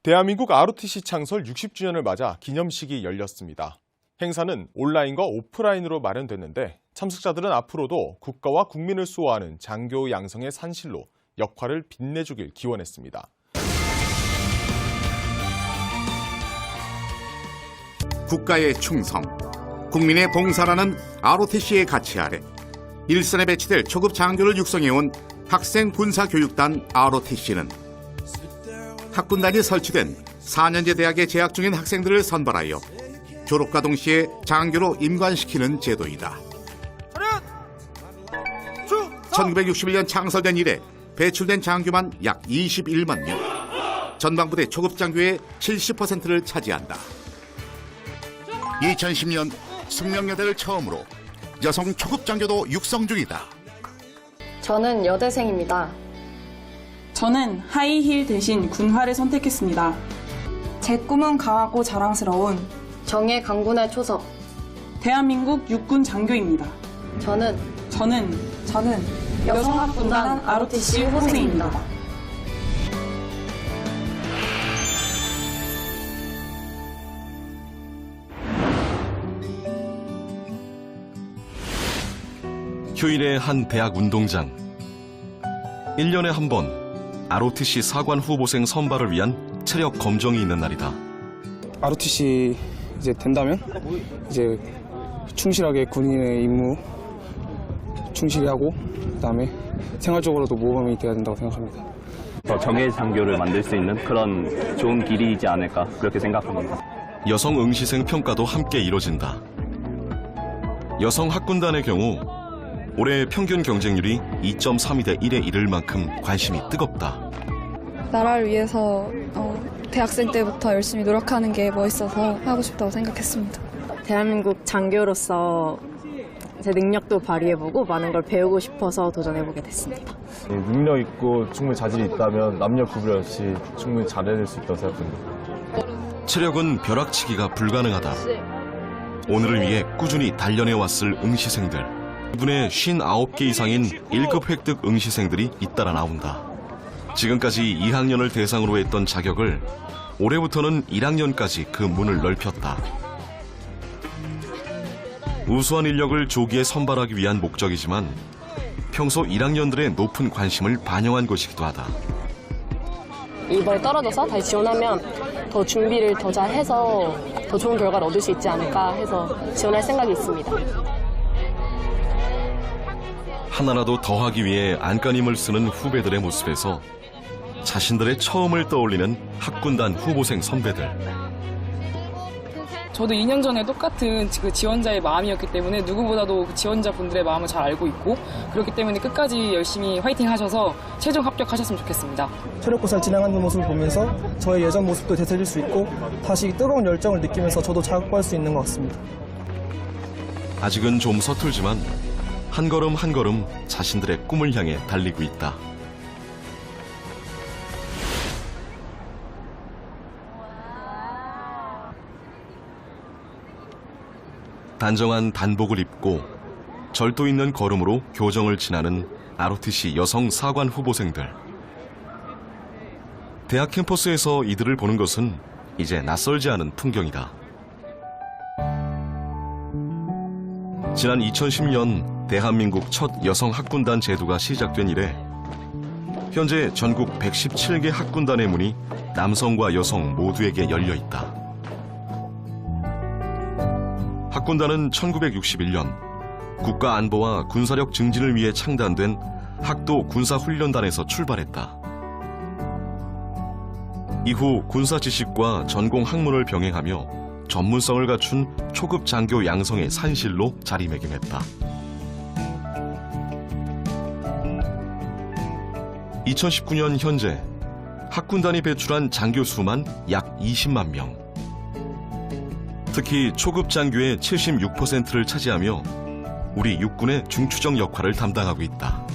대한민국 ROTC 창설 60주년을 맞아 기념식이 열렸습니다. 행사는 온라인과 오프라인으로 마련됐는데 참석자들은 앞으로도 국가와 국민을 수호하는 장교 양성의 산실로 역할을 빛내주길 기원했습니다. 국가의 충성, 국민의 봉사라는 ROTC의 가치 아래 일선에 배치될 초급 장교를 육성해온 학생군사교육단 ROTC는 학군단이 설치된 4년제 대학에 재학 중인 학생들을 선발하여 졸업과 동시에 장교로 임관시키는 제도이다. 1961년 창설된 이래 배출된 장교만 약 21만 명, 전방부대 초급 장교의 70%를 차지한다. 2010년 숙명여대를 처음으로 여성 초급 장교도 육성 중이다. 저는 여대생입니다. 저는 하이힐 대신 군화를 선택했습니다. 제 꿈은 강하고 자랑스러운 정예 강군의 초석. 대한민국 육군 장교입니다. 저는 여성학군단 ROTC 후보생입니다. 휴일의 한 대학 운동장. 1년에 한 번 ROTC 사관 후보생 선발을 위한 체력 검정이 있는 날이다. ROTC 이제 된다면 이제 충실하게 군인의 임무 충실히 하고 그다음에 생활적으로도 모범이 돼야 된다고 생각합니다. 더 정예 장교를 만들 수 있는 그런 좋은 길이지 않을까 그렇게 생각합니다. 여성 응시생 평가도 함께 이뤄진다. 여성 학군단의 경우 올해 평균 경쟁률이 2.32대 1에 이를 만큼 관심이 뜨겁다. 나라를 위해서 대학생 때부터 열심히 노력하는 게 멋있어서 하고 싶다고 생각했습니다. 대한민국 장교로서 제 능력도 발휘해보고 많은 걸 배우고 싶어서 도전해보게 됐습니다. 능력 있고 충분히 자질이 있다면 남녀 구분 없이 충분히 잘해낼 수 있다고 생각합니다. 체력은 벼락치기가 불가능하다. 오늘을 위해 꾸준히 단련해왔을 응시생들. 이분의 59개 이상인 1급 획득 응시생들이 잇따라 나온다. 지금까지 2학년을 대상으로 했던 자격을 올해부터는 1학년까지 그 문을 넓혔다. 우수한 인력을 조기에 선발하기 위한 목적이지만 평소 1학년들의 높은 관심을 반영한 것이기도 하다. 이번에 떨어져서 다시 지원하면 더 준비를 더 잘해서 더 좋은 결과를 얻을 수 있지 않을까 해서 지원할 생각이 있습니다. 하나라도 더 하기 위해 안간힘을 쓰는 후배들의 모습에서 자신들의 처음을 떠올리는 학군단 후보생 선배들. 저도 2년 전에 똑같은 그 지원자의 마음이었기 때문에 누구보다도 그 지원자분들의 마음을 잘 알고 있고 그렇기 때문에 끝까지 열심히 화이팅 하셔서 최종 합격하셨으면 좋겠습니다. 체력고사를 진행하는 모습을 보면서 저의 예전 모습도 되새길 수 있고 다시 뜨거운 열정을 느끼면서 저도 자극받을 수 있는 것 같습니다. 아직은 좀 서툴지만 한 걸음 한 걸음 자신들의 꿈을 향해 달리고 있다. 단정한 단복을 입고 절도 있는 걸음으로 교정을 지나는 ROTC 여성 사관 후보생들. 대학 캠퍼스에서 이들을 보는 것은 이제 낯설지 않은 풍경이다. 지난 2010년 대한민국 첫 여성 학군단 제도가 시작된 이래 현재 전국 117개 학군단의 문이 남성과 여성 모두에게 열려 있다. 학군단은 1961년 국가 안보와 군사력 증진을 위해 창단된 학도 군사훈련단에서 출발했다. 이후 군사 지식과 전공 학문을 병행하며 전문성을 갖춘 초급 장교 양성의 산실로 자리매김했다. 2019년 현재 학군단이 배출한 장교 수만 약 20만 명. 특히 초급 장교의 76%를 차지하며 우리 육군의 중추적 역할을 담당하고 있다.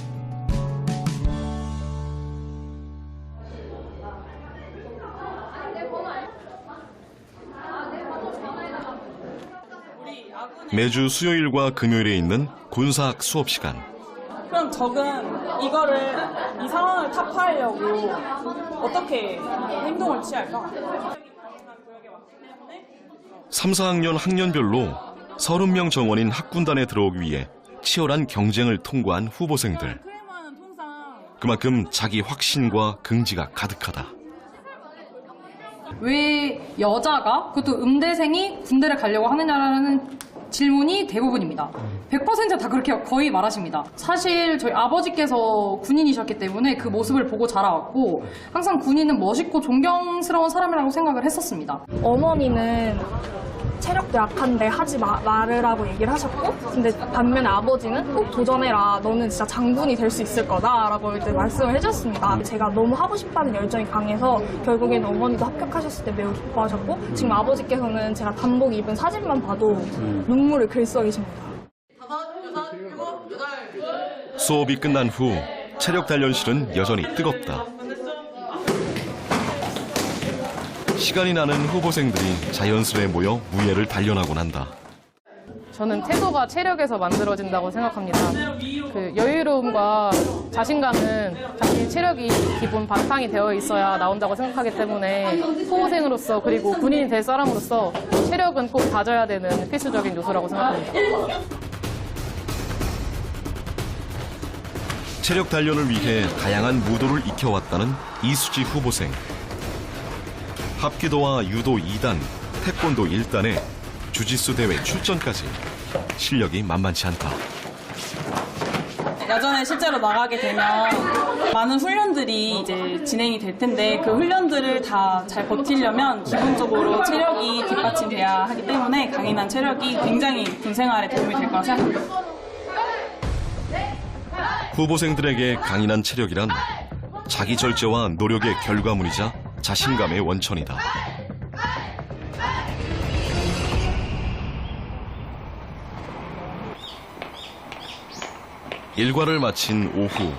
매주 수요일과 금요일에 있는 군사학 수업 시간. 그럼 그러면 적은 이거를 이 상황을 타파하려고 어떻게 행동을 취할까? 3, 4학년 학년별로 30명 정원인 학군단에 들어오기 위해 치열한 경쟁을 통과한 후보생들. 그만큼 자기 확신과 긍지가 가득하다. 왜 여자가, 그것도 음대생이 군대를 가려고 하느냐라는 질문이 대부분입니다. 100% 다 그렇게 거의 말하십니다. 사실 저희 아버지께서 군인이셨기 때문에 그 모습을 보고 자라왔고 항상 군인은 멋있고 존경스러운 사람이라고 생각을 했었습니다. 어머니는 체력도 약한데 하지 말으라고 얘기를 하셨고, 근데 반면에 아버지는 꼭 도전해라, 너는 진짜 장군이 될 수 있을 거다라고 이제 말씀을 해주셨습니다. 제가 너무 하고 싶다는 열정이 강해서 결국에는 어머니도 합격하셨을 때 매우 기뻐하셨고, 지금 아버지께서는 제가 단복 입은 사진만 봐도 눈물을 글썽이십니다. 수업이 끝난 후 체력 단련실은 여전히 뜨겁다. 시간이 나는 후보생들이 자연스레 모여 무예를 단련하곤 한다. 저는 태도가 체력에서 만들어진다고 생각합니다. 그 여유로움과 자신감은 자기 체력이 기본 바탕이 되어 있어야 나온다고 생각하기 때문에 후보생으로서 그리고 군인이 될 사람으로서 체력은 꼭 다져야 되는 필수적인 요소라고 생각합니다. 체력 단련을 위해 다양한 무도를 익혀왔다는 이수지 후보생. 합기도와 유도 2단, 태권도 1단에 주짓수 대회 출전까지 실력이 만만치 않다. 야전에 실제로 나가게 되면 많은 훈련들이 이제 진행이 될 텐데 그 훈련들을 다 잘 버티려면 기본적으로 체력이 뒷받침돼야 하기 때문에 강인한 체력이 굉장히 군 생활에 도움이 될 거라 생각합니다. 후보생들에게 강인한 체력이란 자기 절제와 노력의 결과물이자 자신감의 원천이다. 일과를 마친 오후,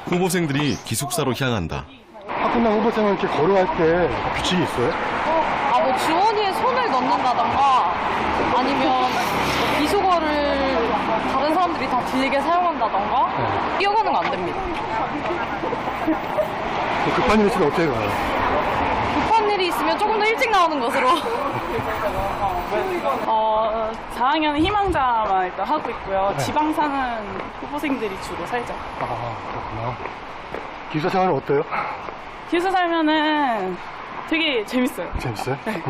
후보생들이 기숙사로 향한다. 학군단 후보생은 이렇게 걸어갈 때 규칙이 있어요? 뭐 주머니에 손을 넣는다던가 아니면 비수거를 다른 사람들이 다 들게 사용한다던가 뛰어가는 거 안 됩니다. 급한 일이 있으면 어떻게 가요? 급한 일이 있으면 조금 더 일찍 나오는 것으로. 4학년은 희망자만 일단 하고 있고요. 지방 사는 후보생들이 주로 살죠. 그렇구나. 기숙사 생활은 어때요? 기숙사 살면은 되게 재밌어요. 재밌어요? 네.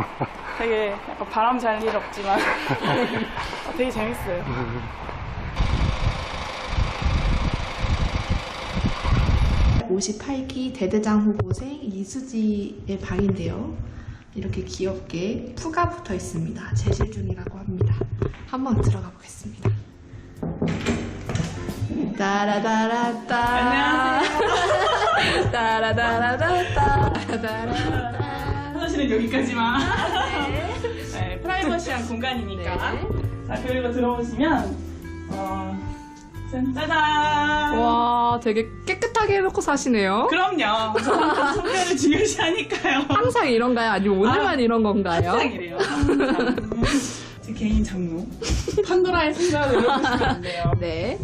되게 약간 바람 잘 일 없지만 되게 재밌어요. 58기 대대장 후보생 이수지의 방인데요. 이렇게 귀엽게 푸가 붙어 있습니다. 재질 중이라고 합니다. 한번 들어가 보겠습니다. 따라다라따. 안녕하세요. 따라다라따. 화장실은 여기까지만. 네, 프라이버시한 공간이니까. 자, 그리고 들어오시면 짜잔! 와, 되게 깨끗하게 해놓고 사시네요. 그럼요. 저는 성별을 중요시하니까요. 항상 이런가요? 아니면 오늘만 이런 건가요? 항상 이래요. 제 개인 장모. 판도라의 생각을 열어보시면 안 돼요. 네.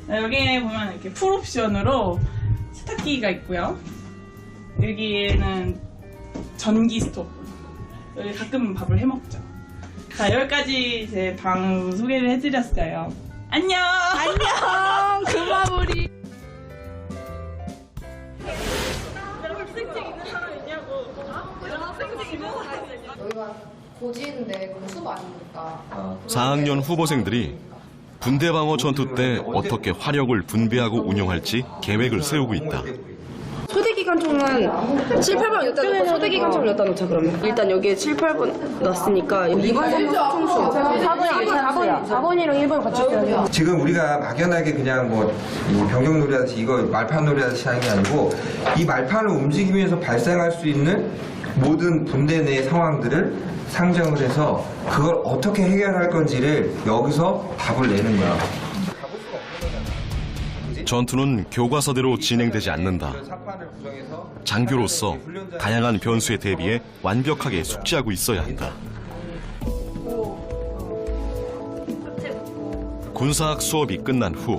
여기에 보면 이렇게 풀옵션으로 세탁기가 있고요. 여기에는 전기 스토브. 여기 가끔 밥을 해 먹죠. 자, 여기까지 제 방 소개를 해드렸어요. 안녕! 안녕! 그 마무리! 학생증 있는 사람 있냐고. 학생증 있는 사람 있냐고. 여기가 고지인데 공수부 아닙니까? 4학년 후보생들이 분대방어 전투 때 어떻게 화력을 분배하고 운영할지 계획을 세우고 있다. 소대기관총은 7, 8번 여기다 놓고 소대기관총을 여기다 놓자 그러면. 일단 여기에 7, 8번 넣었으니까 2번, 3번 소총수 4번이랑 1번 같이 써야 돼요. 지금 우리가 막연하게 그냥 뭐 병경놀이 하듯이 이거 말판놀이 하듯이 하는 게 아니고 이 말판을 움직이면서 발생할 수 있는 모든 분대 내 상황들을 상정을 해서 그걸 어떻게 해결할 건지를 여기서 답을 내는 거야. 전투는 교과서대로 진행되지 않는다. 장교로서 다양한 변수에 대비해 완벽하게 숙지하고 있어야 한다. 군사학 수업이 끝난 후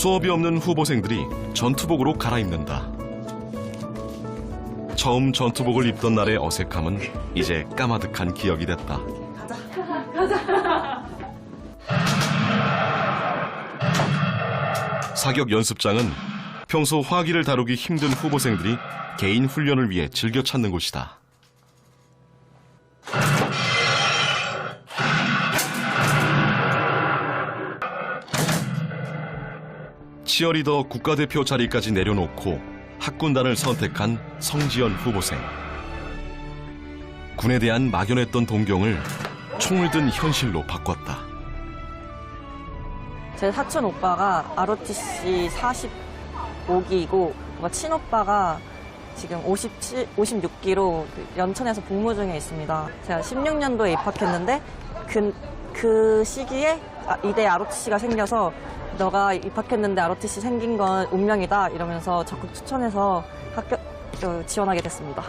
수업이 없는 후보생들이 전투복으로 갈아입는다. 처음 전투복을 입던 날의 어색함은 이제 까마득한 기억이 됐다. 사격 연습장은 평소 화기를 다루기 힘든 후보생들이 개인 훈련을 위해 즐겨 찾는 곳이다. 치어리더 국가대표 자리까지 내려놓고 학군단을 선택한 성지연 후보생. 군에 대한 막연했던 동경을 총을 든 현실로 바꿨다. 제 사촌 오빠가 ROTC 45기이고 친오빠가 지금 56기로 연천에서 복무 중에 있습니다. 제가 16년도에 입학했는데 그 시기에 이대 ROTC가 생겨서 너가 입학했는데 ROTC 생긴 건 운명이다 이러면서 적극 추천해서 학교 지원하게 됐습니다.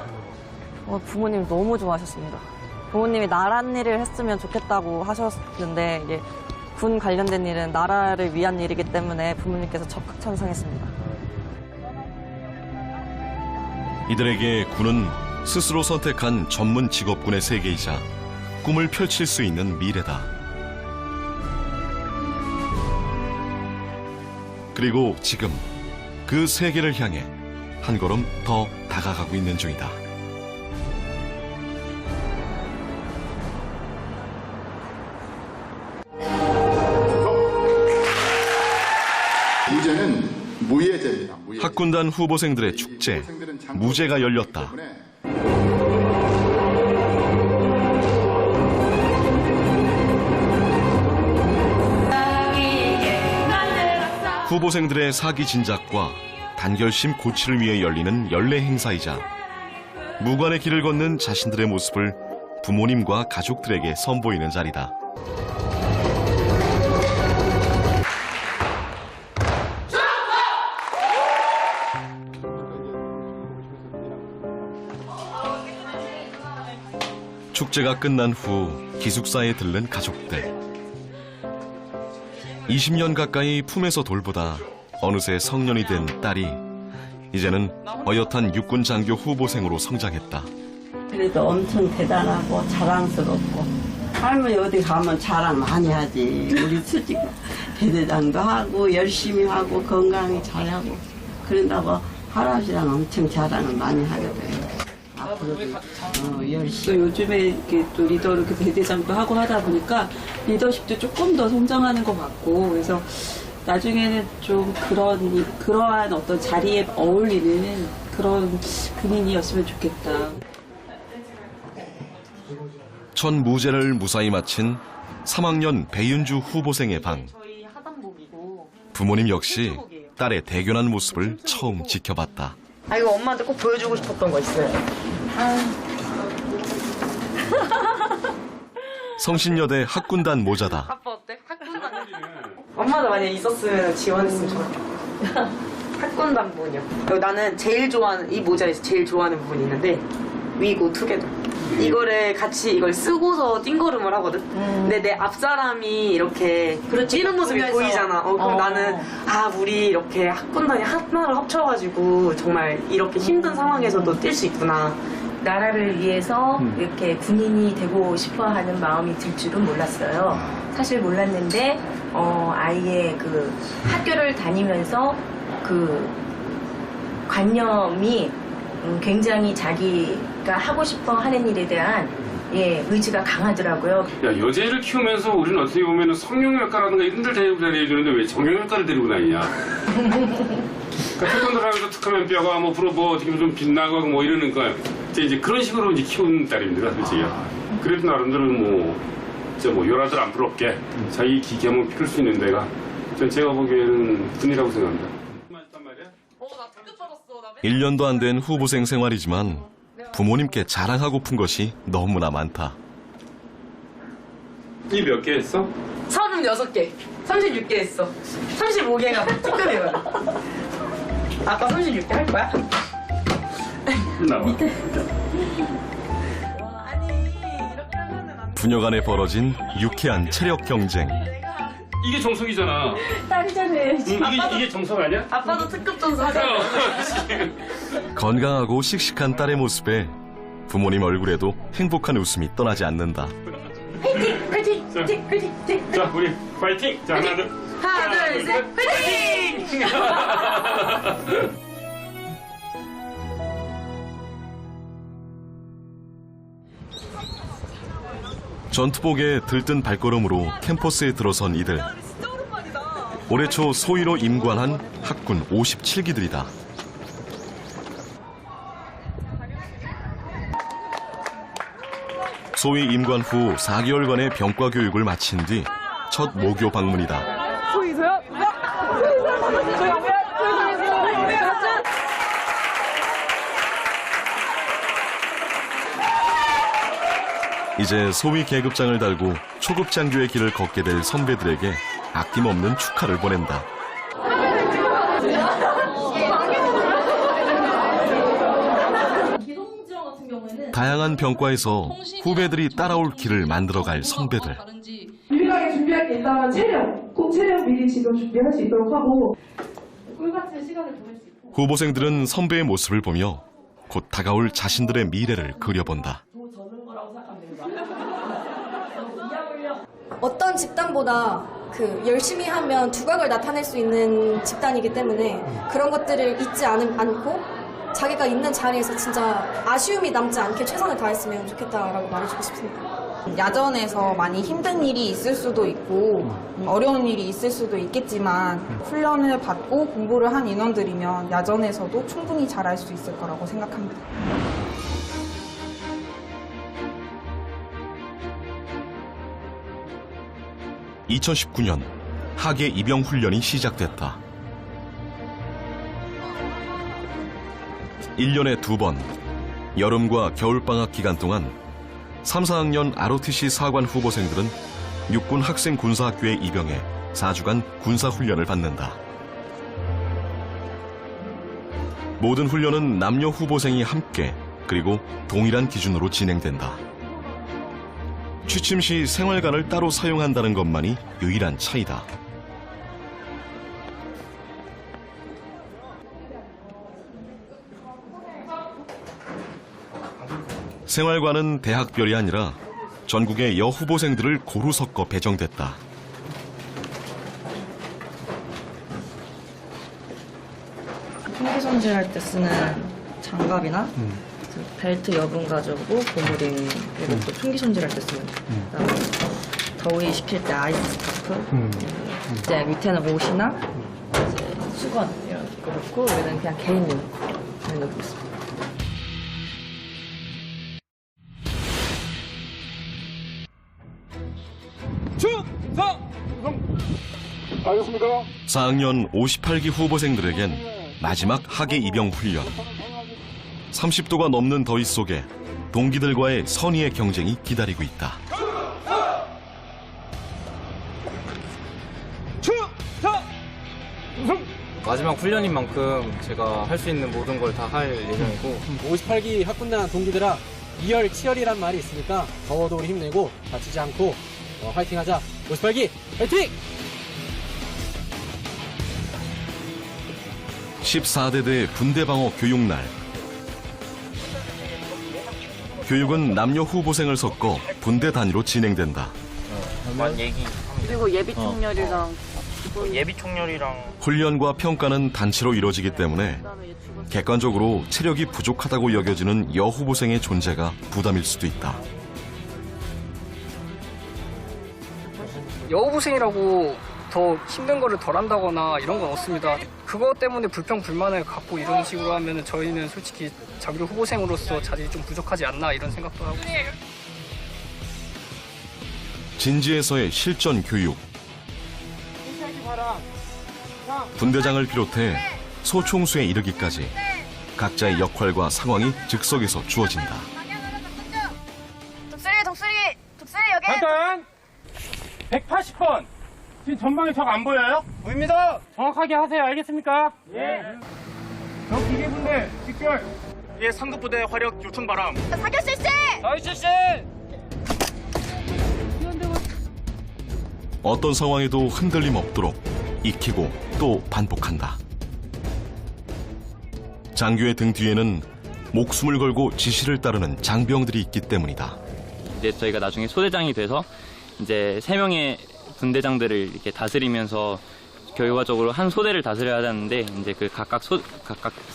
부모님이 너무 좋아하셨습니다. 부모님이 나란 일을 했으면 좋겠다고 하셨는데 이제 군 관련된 일은 나라를 위한 일이기 때문에 부모님께서 적극 찬성했습니다. 이들에게 군은 스스로 선택한 전문 직업군의 세계이자 꿈을 펼칠 수 있는 미래다. 그리고 지금 그 세계를 향해 한 걸음 더 다가가고 있는 중이다. 무제는 무예제입니다. 학군단 후보생들의 축제, 무제가 열렸다. 후보생들의 사기 진작과 단결심 고취를 위해 열리는 연례 행사이자 무관의 길을 걷는 자신들의 모습을 부모님과 가족들에게 선보이는 자리다. 축제가 끝난 후 기숙사에 들른 가족들. 20년 가까이 품에서 돌보다 어느새 성년이 된 딸이 이제는 어엿한 육군 장교 후보생으로 성장했다. 그래도 엄청 대단하고 자랑스럽고 할머니 어디 가면 자랑 많이 하지. 우리 수지가 대대장도 하고 열심히 하고 건강히 잘하고 그런다고 할아버지랑 엄청 자랑을 많이 하거든요. 앞으로도 열심히. 요즘에 이렇게 또 리더로 이렇게 대대장도 하고 하다 보니까 리더십도 조금 더 성장하는 것 같고 그래서 나중에는 좀 그러한 어떤 자리에 어울리는 그런 군인이었으면 좋겠다. 첫 무제를 무사히 마친 3학년 배윤주 후보생의 방. 부모님 역시 딸의 대견한 모습을 처음 지켜봤다. 아, 이거 엄마한테 꼭 보여주고 싶었던 거 있어요. 성신여대 학군단 모자다. 아빠 어때? 학군단. 엄마도 만약에 있었으면 지원했으면 좋겠다. 학군단 부분이요. 나는 제일 좋아하는, 이 모자에서 제일 좋아하는 부분이 있는데 위고 투게더. 이거를 같이 이걸 쓰고서 띵걸음을 하거든. 근데 내 앞사람이 이렇게 뛰는 모습이 보이잖아. 그럼 나는 우리 이렇게 학군단이 하나를 합쳐가지고 정말 이렇게 힘든 상황에서도 뛸 수 있구나. 나라를 위해서 이렇게 군인이 되고 싶어하는 마음이 들 줄은 몰랐어요. 사실 몰랐는데 아이의 그 학교를 다니면서 그 관념이 굉장히 자기가 하고 싶어 하는 일에 대한 의지가 강하더라고요. 여자애를 키우면서 우리는 어떻게 보면 성형외과라든가 이런 데를 데리고 다니는데 왜 정형외과를 데리고 다니냐. 그러니까 태권도를 하면서 툭하면 뼈가 어떻게 좀 빛나고 뭐 이러는 거야. 이제 그런 식으로 이제 키운 딸입니다, 솔직히. 그래도 나름대로 요라들 안 부럽게 자기 기계만 피울 수 있는 데가 제가 보기에는 군이라고 생각합니다. 1년도 안 된 후보생 생활이지만 부모님께 자랑하고픈 것이 너무나 많다. 이 몇 개 했어? 36개. 36개 했어. 35개가 특급이거든. 아빠 36개 할 거야? 나와. 부녀 간에 벌어진 유쾌한 체력 경쟁. 이게 정석이잖아. 딸이잖아요. 이게 정석 아니야? 아빠도 특급 전사잖아. 건강하고 씩씩한 딸의 모습에 부모님 얼굴에도 행복한 웃음이 떠나지 않는다. 화이팅! 화이팅! 화이팅! 화이팅! 자, 우리 파이팅! 자, 하나, 둘. 하나, 둘, 셋! 화이팅! 전투복에 들뜬 발걸음으로 캠퍼스에 들어선 이들. 올해 초 소위로 임관한 학군 57기들이다. 소위 임관 후 4개월간의 병과 교육을 마친 뒤 첫 모교 방문이다. 소희소요? 이제 소위 계급장을 달고 초급장교의 길을 걷게 될 선배들에게 아낌없는 축하를 보낸다. 다양한 병과에서 후배들이 따라올 길을 만들어갈 선배들. 유일하게 준비할 게 있다면 체력. 꼭 체력 미리 지금 준비할 수 있도록 하고 꿀같은 시간을 보낼 수 있고. 후보생들은 선배의 모습을 보며 곧 다가올 자신들의 미래를 그려본다. 어떤 집단보다 열심히 하면 두각을 나타낼 수 있는 집단이기 때문에 그런 것들을 잊지 않고 자기가 있는 자리에서 진짜 아쉬움이 남지 않게 최선을 다했으면 좋겠다라고 말해주고 싶습니다. 야전에서 많이 힘든 일이 있을 수도 있고 어려운 일이 있을 수도 있겠지만 훈련을 받고 공부를 한 인원들이면 야전에서도 충분히 잘할 수 있을 거라고 생각합니다. (2019년) 하계 입영 훈련이 시작됐다. 1년에 2번 여름과 겨울방학 기간 동안 3, 4학년 ROTC 사관 후보생들은 육군 학생군사학교에 입영해 4주간 군사훈련을 받는다. 모든 훈련은 남녀 후보생이 함께 그리고 동일한 기준으로 진행된다. 취침 시 생활관을 따로 사용한다는 것만이 유일한 차이다. 생활관은 대학별이 아니라 전국의 여후보생들을 고루 섞어 배정됐다. 총기 손질할 때 쓰는 장갑이나 벨트 여분 가지고 고무링, 그리고 또 총기 손질할 때 쓰는 그다음에 더위 식힐 때 아이스 스카프, 이제 밑에는 옷이나 이제 수건 이렇게 그렇고 여기는 그냥 개인용 넣고 있습니다. 알겠습니까? 4학년 58기 후보생들에겐 마지막 하계 입영 훈련. 30도가 넘는 더위 속에 동기들과의 선의의 경쟁이 기다리고 있다. 마지막 훈련인 만큼 제가 할 수 있는 모든 걸 다 할 예정이고 58기 학군단 동기들아 이열 치열이란 말이 있으니까 더워도 우리 힘내고 다치지 않고 화이팅하자. 58기 화이팅! 14대대 군대방어 교육날. 교육은 남녀 후보생을 섞어 분대 단위로 진행된다. 얘기. 그리고 예비 총렬이랑 예비 총렬이랑 훈련과 평가는 단체로 이뤄지기 때문에 객관적으로 체력이 부족하다고 여겨지는 여후보생의 존재가 부담일 수도 있다. 여후보생이라고 더 힘든 거를 덜 한다거나 이런 건 없습니다. 그것 때문에 불평, 불만을 갖고 이런 식으로 하면 저희는 솔직히 자기도 후보생으로서 자질이 좀 부족하지 않나 이런 생각도 하고 있어요. 진지에서의 실전 교육. 분대장을 비롯해 소총수에 이르기까지 각자의 역할과 상황이 즉석에서 주어진다. 독수리 여기! 잠깐! 180번! 지금 전방에 적 안 보여요? 보입니다! 정확하게 하세요. 알겠습니까? 예. 적 기계분대 직결! 예, 3급 부대 화력 요청 바람! 사격 실시! 사격 실시! 어떤 상황에도 흔들림 없도록 익히고 또 반복한다. 장교의 등 뒤에는 목숨을 걸고 지시를 따르는 장병들이 있기 때문이다. 이제 저희가 나중에 소대장이 돼서 이제 3명의 분대장들을 이렇게 다스리면서 결과적으로 한 소대를 다스려야 하는데 이제 그 각각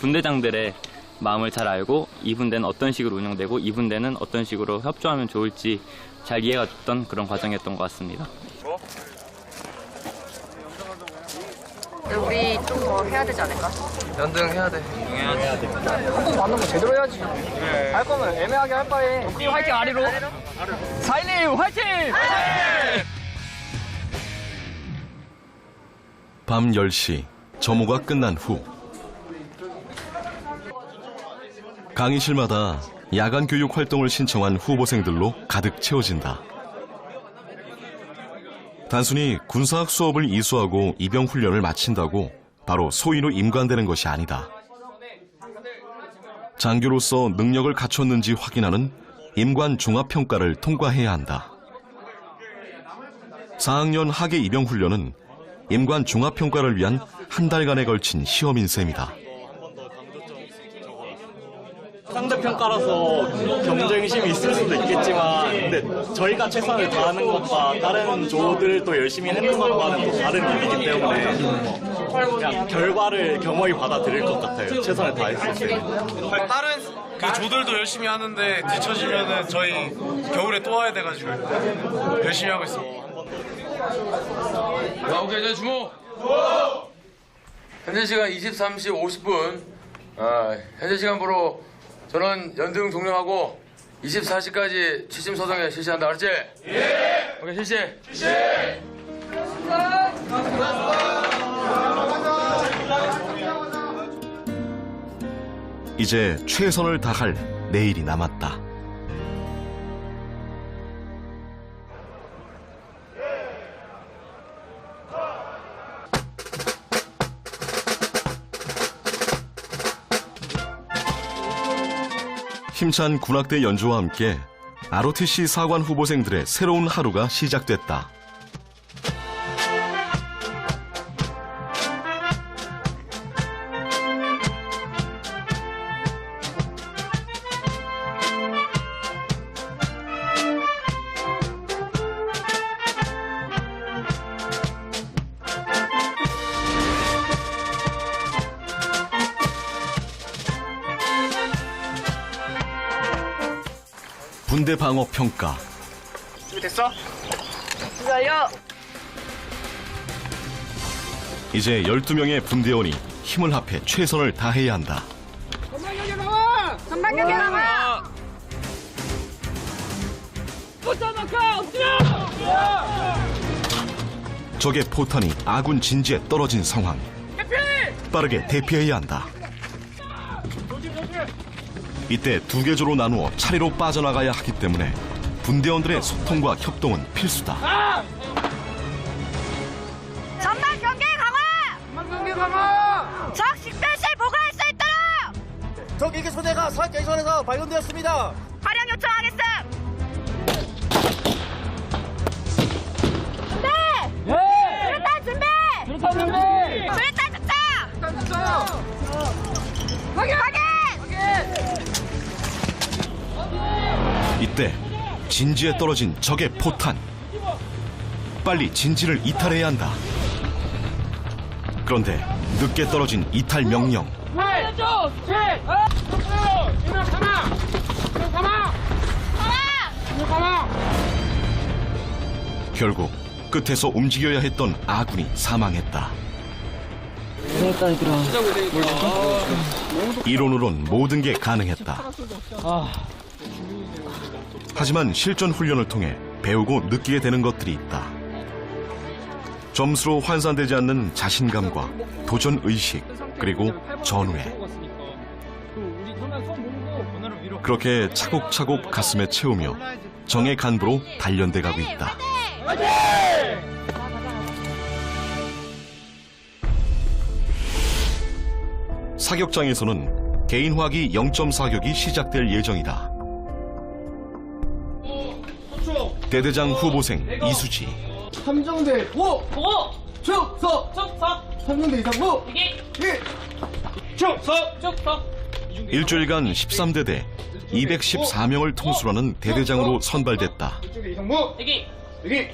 분대장들의 마음을 잘 알고 이 분대는 어떤 식으로 운영되고 이 분대는 어떤 식으로 협조하면 좋을지 잘 이해가 됐던 그런 과정이었던 것 같습니다. 우리 좀 더 해야 되지 않을까? 연등해야 돼. 한번 만난 거 제대로 해야지. 할 거면 애매하게 할 바에 화이팅 아리로. 4.16 화이팅! 밤 10시 점호가 끝난 후 강의실마다 야간 교육 활동을 신청한 후보생들로 가득 채워진다. 단순히 군사학 수업을 이수하고 입영 훈련을 마친다고 바로 소위로 임관되는 것이 아니다. 장교로서 능력을 갖췄는지 확인하는 임관 종합평가를 통과해야 한다. 4학년 하계 입영 훈련은 임관 종합평가를 위한 한 달간에 걸친 시험인 셈이다. 상대평가라서 경쟁심이 있을 수도 있겠지만 근데 저희가 최선을 다하는 것과 다른 조들도 열심히 했는 것과는 또 다른 일이기 때문에 그냥 결과를 겸허히 받아들일 것 같아요. 최선을 다했을 때. 다른 그 조들도 열심히 하는데 뒤처지면은 저희 겨울에 또 와야 돼가지고 열심히 하고 있습니다. 자, 오케이, 이제 주목! 현재 시간 23시 50분. 현재 시간부로 저는 연등 종료하고 24시까지 취침 서성에 실시한다. 알았지? 예! 오케이, 실시! 실시! 이제 최선을 다할 내일이 남았다. 힘찬 군악대 연주와 함께 ROTC 사관 후보생들의 새로운 하루가 시작됐다. 군대 방어 평가. 준비됐어? 기다려. 이제 12명의 분대원이 힘을 합해 최선을 다해야 한다. 전방경계 나와! 전방경계 나와! 포탄 엎드려! 적의 포탄이 아군 진지에 떨어진 상황. 빠르게 대피해야 한다. 이때 2개 조로 나누어 차례로 빠져나가야 하기 때문에 분대원들의 소통과 협동은 필수다. 전방 경계 강화! 전방 경계 강화! 적 식별실 보고할 수 있도록! 적 1개 소대가 사격선에서 발견되었습니다. 활용 요청하겠음! 준비! 예! 수류탄 준비! 수류탄 준비! 수류탄 투척! 수류탄 투척! 확인! 확인! 이때 진지에 떨어진 적의 포탄. 빨리 진지를 이탈해야 한다. 그런데 늦게 떨어진 이탈 명령. 결국 끝에서 움직여야 했던 아군이 사망했다. 이론으론 모든 게 가능했다. 하지만 실전 훈련을 통해 배우고 느끼게 되는 것들이 있다. 점수로 환산되지 않는 자신감과 도전 의식, 그리고 전우애. 그렇게 차곡차곡 가슴에 채우며 정의 간부로 단련돼 가고 있다. 사격장에서는 개인화기 0.4격이 시작될 예정이다. 대대장 후보생 이수지. 삼정대 보! 보고! 축석! 축석! 삼정대 이상무! 이기! 축석! 축석! 일주일간 13대대 214명을 통솔하는 대대장으로 선발됐다. 이쪽에 이상무! 이기! 여기!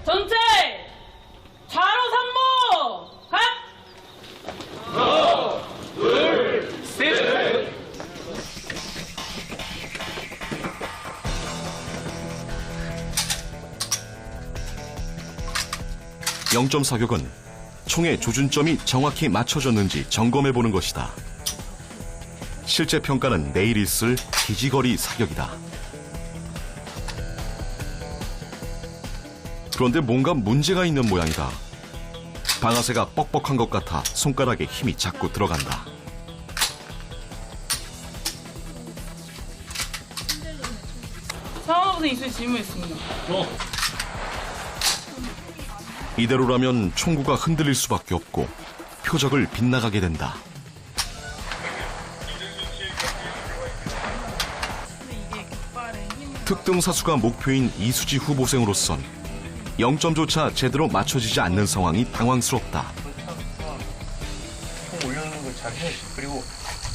전체! 좌로 3모! 각! 하나, 둘, 셋! 영점 사격은 총의 조준점이 정확히 맞춰졌는지 점검해보는 것이다. 실제 평가는 내일 있을 기지거리 사격이다. 그런데 뭔가 문제가 있는 모양이다. 방아쇠가 뻑뻑한 것 같아 손가락에 힘이 자꾸 들어간다. 상황부터 이수에 질문 있습니다. 이대로라면 총구가 흔들릴 수밖에 없고 표적을 빗나가게 된다. 특등사수가 목표인 이수지 후보생으로선 0점조차 제대로 맞춰지지 않는 상황이 당황스럽다. 총 올려놓는 걸 잘 해야지. 그리고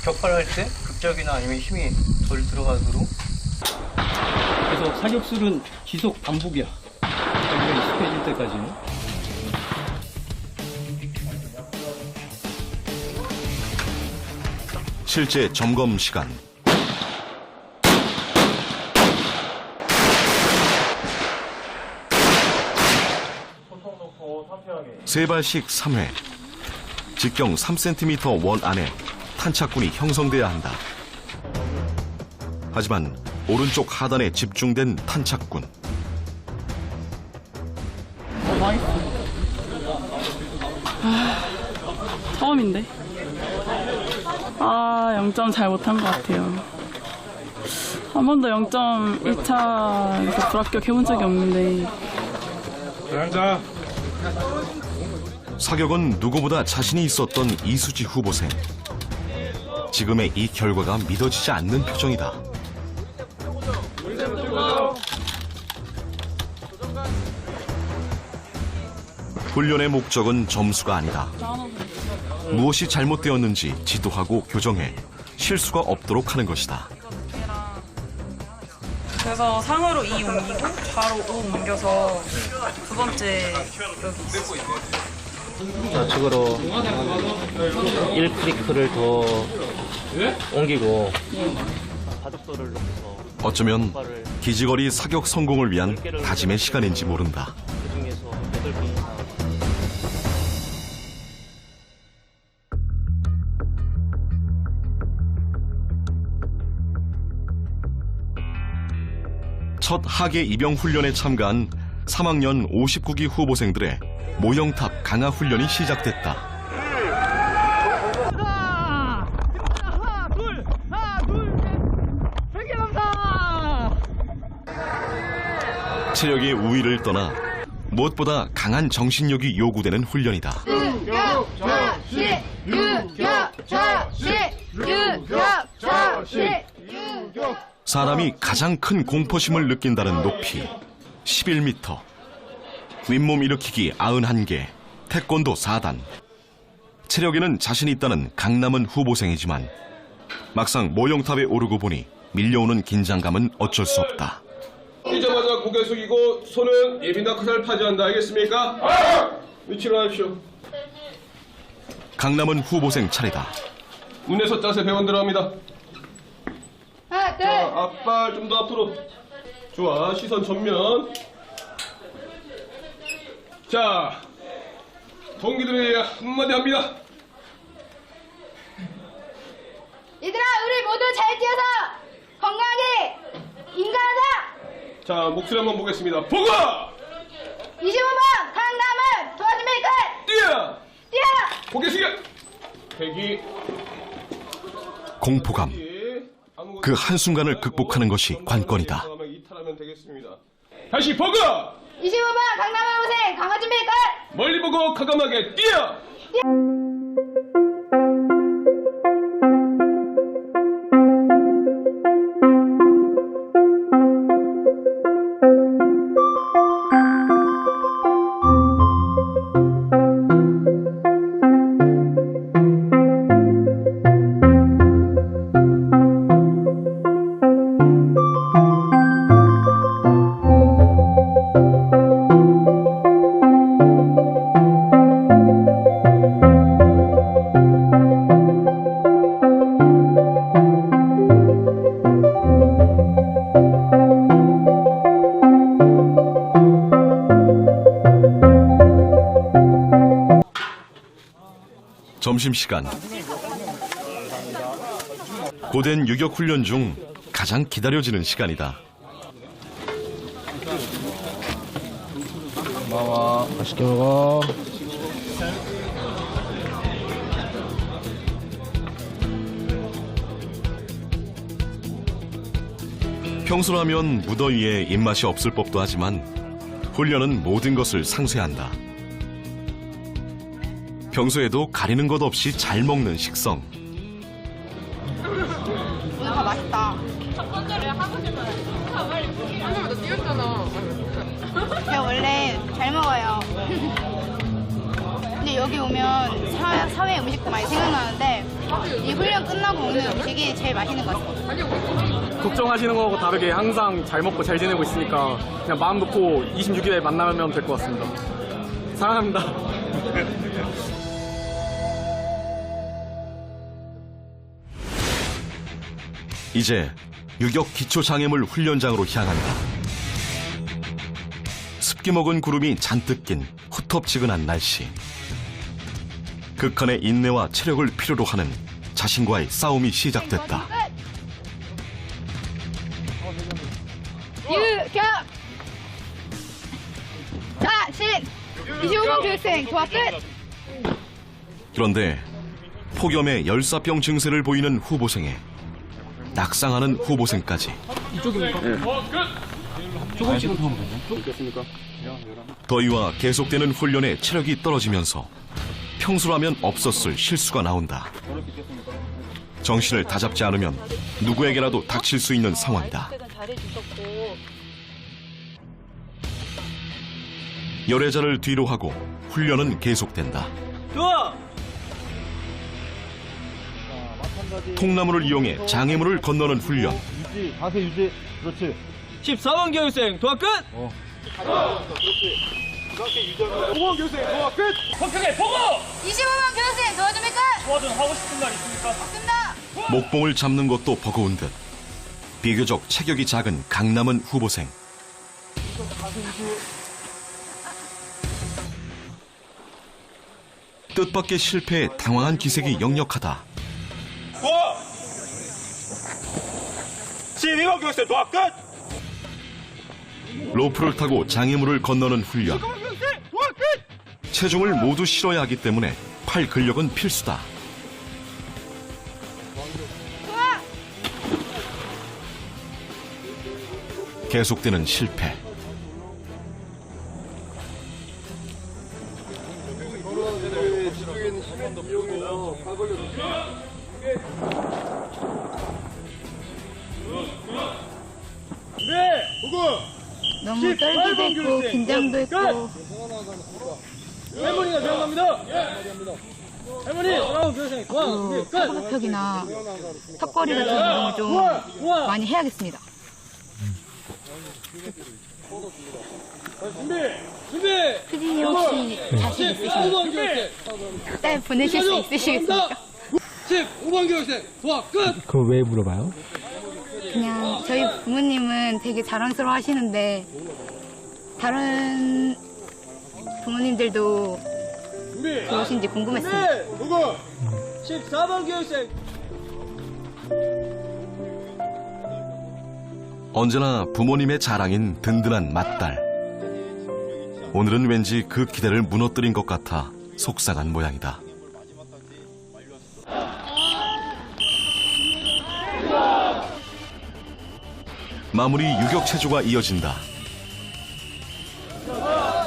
격발할 때 극적이나 아니면 힘이 덜 들어가도록. 그래서 사격술은 지속 반복이야. 우리가 익숙해질 때까지는. 실제 점검 시간. 세 발씩 3회. 직경 3cm 원 안에 탄착군이 형성돼야 한다. 하지만 오른쪽 하단에 집중된 탄착군. 처음인데. 0점 잘 못한 것 같아요. 한 번도 0점 1차에서 불합격해본 적이 없는데. 사격은 누구보다 자신이 있었던 이수지 후보생. 지금의 이 결과가 믿어지지 않는 표정이다. 훈련의 목적은 점수가 아니다. 무엇이 잘못되었는지 지도하고 교정해 실수가 없도록 하는 것이다. 그래서 상으로 2 옮기고 좌로 5 옮겨서 두 번째 여기 있어요. 좌측으로 1클리크를 더 옮기고 바둑돌을 놓고서 어쩌면 기지거리 사격 성공을 위한 다짐의 시간인지 모른다. 그중에서 8번 이상 첫 하계 입영 훈련에 참가한 3학년 59기 후보생들의 모형탑 강화 훈련이 시작됐다. 체력의 우위를 떠나 무엇보다 강한 정신력이 요구되는 훈련이다. 사람이 가장 큰 공포심을 느낀다는 높이 11m, 윗몸 일으키기 91개, 태권도 4단. 체력에는 자신 있다는 강남은 후보생이지만 막상 모형탑에 오르고 보니 밀려오는 긴장감은 어쩔 수 없다. 뛰자마자 고개 숙이고 손은 예비나 카살 파지한다. 알겠습니까? 위치로 하십시오. 강남은 후보생 차례다. 문에서 자세 배원 들어갑니다. 하나, 둘. 자, 앞발 좀 더 앞으로. 좋아, 시선 전면. 자, 동기들이 한마디 합니다. 얘들아, 우리 모두 잘 뛰어서 건강하게 인간하자. 자, 목소리 한번 보겠습니다. 보고! 25번 강남은 도와주면 끝. 뛰어! 뛰어! 고개 숙여! 대기. 공포감. 그 한순간을 극복하는 것이 관건이다. 이탈하면 되겠습니다. 다시 보고! 25번 강남은 고생 강화 준비 끝. 멀리 보고 과감하게 뛰어! 뛰어! 점심시간. 고된 유격 훈련 중 가장 기다려지는 시간이다. 고마워. 맛있게 먹어. 평소라면 무더위에 입맛이 없을 법도 하지만 훈련은 모든 것을 상쇄한다. 평소에도 가리는 것 없이 잘 먹는 식성. 아, 맛있다. 첫 번째로 하고 싶어요. 너 뛰었잖아. 제가 원래 잘 먹어요. 근데 여기 오면 사회 음식도 많이 생각나는데 이 훈련 끝나고 먹는 음식이 제일 맛있는 것 같아요. 걱정하시는 거하고 다르게 항상 잘 먹고 잘 지내고 있으니까 그냥 마음 놓고 26일에 만나면 될 것 같습니다. 사랑합니다. 이제 유격 기초장애물 훈련장으로 향한다. 습기 먹은 구름이 잔뜩 낀 후텁지근한 날씨. 극한의 인내와 체력을 필요로 하는 자신과의 싸움이 시작됐다. 유격! 자, 신! 25번 교육생 조합 끝! 그런데 폭염에 열사병 증세를 보이는 후보생에 낙상하는 후보생까지. 이쪽입니까? 네. 조금씩은 더 하면 되겠습니까? 더위와 계속되는 훈련에 체력이 떨어지면서 평소라면 없었을 실수가 나온다. 정신을 다잡지 않으면 누구에게라도 닥칠 수 있는 상황이다. 열애자를 뒤로 하고 훈련은 계속된다. 좋아! 통나무를 이용해 장애물을 건너는 훈련. 유지, 자세 유지. 그렇지. 14번 교육생 도합 끝! 그렇지. 그렇게 유지하면 5번 교육생 도합 끝! 성평에 보고! 25번 교육생 도와줍니까? 도와준 하고 싶은 말 있습니까? 맞습니다! 목봉을 잡는 것도 버거운 듯 비교적 체격이 작은 강남은 후보생. 뜻밖의 실패에 당황한 기색이 역력하다. 12번 교육생 도합 끝! 로프를 타고 장애물을 건너는 훈련. 체중을 모두 실어야 하기 때문에 팔 근력은 필수다. 계속되는 실패. 너무 떨기도 있고 긴장도 있고 할머니가 들어갑니다. 할머니, 교육생 도합 끝! 사각턱이나 턱걸이 같은 운동을 좀 많이 해야겠습니다. 준비! 수진이 혹시 자신 있으십니까? 딸 보내실 수 있으시겠습니까? 15번 교육생 도합 끝! 그걸 왜 물어봐요? 그냥 저희 부모님은 되게 자랑스러워 하시는데 다른 부모님들도 그러신지 궁금했습니다. 14번 교육생 언제나 부모님의 자랑인 든든한 맏딸. 오늘은 왠지 그 기대를 무너뜨린 것 같아 속상한 모양이다. 마무리 유격 체조가 이어진다.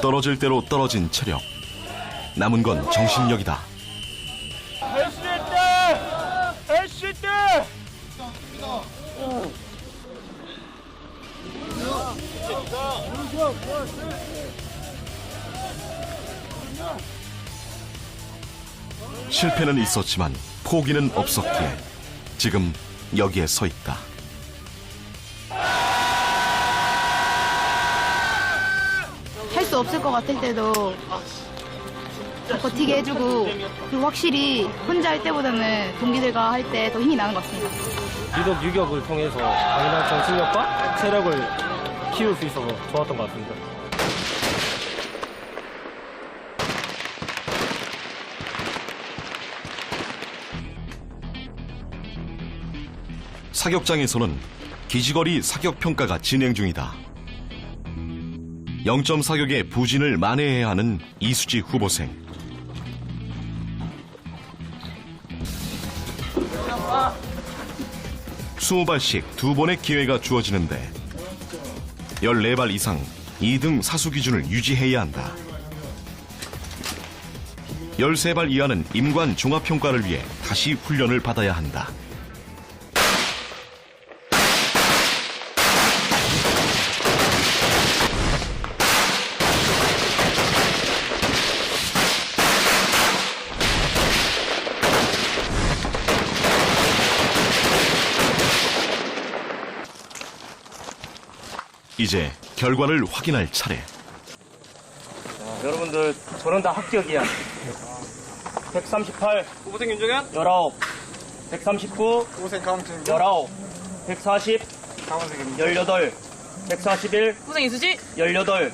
떨어질 대로 떨어진 체력. 남은 건 정신력이다. 할 수 있다! 할 수 있다! 실패는 있었지만 포기는 없었기에 지금 여기에 서 있다. 할 수 없을 것 같을 때도 버티게 해주고 그리고 확실히 혼자 할 때보다는 동기들과 할 때 더 힘이 나는 것 같습니다. 비록 유격을 통해서 강인한 정신력과 체력을 키울 수 있어서 좋았던 것 같습니다. 사격장에서는 기지거리 사격평가가 진행 중이다. 0점 사격의 부진을 만회해야 하는 이수지 후보생. 아빠. 20발씩 2번의 기회가 주어지는데 14발 이상 2등 사수 기준을 유지해야 한다. 13발 이하는 임관 종합평가를 위해 다시 훈련을 받아야 한다. 이제 결과를 확인할 차례. 여러분들 저는 다 합격이야. 138 후보생 윤종현 19 139 후보생 강원준 19 140 강원생 18 141 후보생 이수지 18